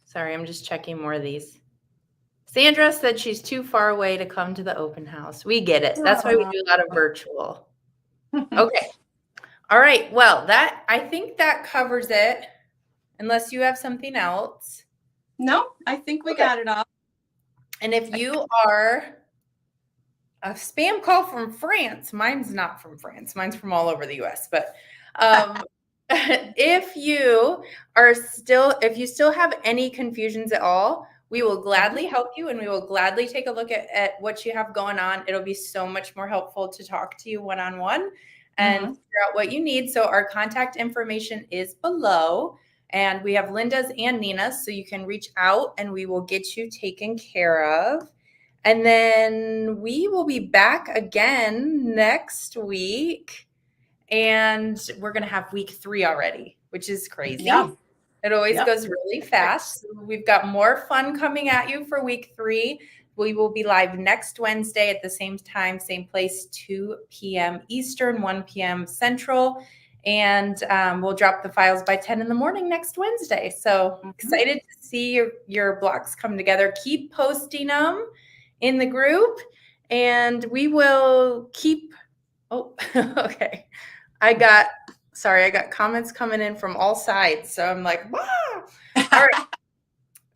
Sorry, I'm just checking more of these. Sandra said she's too far away to come to the open house. We get it. That's why we do a lot of virtual. Okay. All right. Well, I think that covers it. Unless you have something else. No, I think we got it all. And if you are a spam call from France, mine's not from France. Mine's from all over the US. But if you still have any confusions at all, we will gladly help you and we will gladly take a look at what you have going on. It'll be so much more helpful to talk to you one-on-one and figure out what you need. So our contact information is below. And we have Linda's and Nina's, so you can reach out and we will get you taken care of. And then we will be back again next week. And we're going to have week 3 already, which is crazy. Yeah. It always goes really fast. So we've got more fun coming at you for week 3. We will be live next Wednesday at the same time, same place, 2 p.m. Eastern, 1 p.m. Central. And we'll drop the files by 10 in the morning next Wednesday. So excited to see your blocks come together. Keep posting them in the group and we will keep, okay. I got comments coming in from all sides. So I'm like, wow. All right.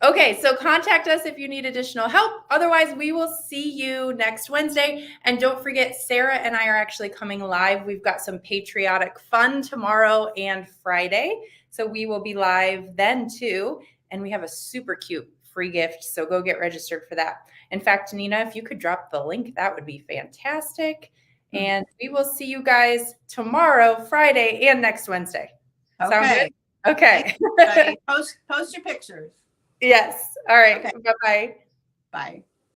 Okay, so contact us if you need additional help. Otherwise, we will see you next Wednesday. And don't forget, Sarah and I are actually coming live. We've got some patriotic fun tomorrow and Friday. So we will be live then too. And we have a super cute free gift. So go get registered for that. In fact, Nina, if you could drop the link, that would be fantastic. And we will see you guys tomorrow, Friday, and next Wednesday. Okay. Sound good? Okay. Post your pictures. Yes. All right. Okay. Bye-bye. Bye.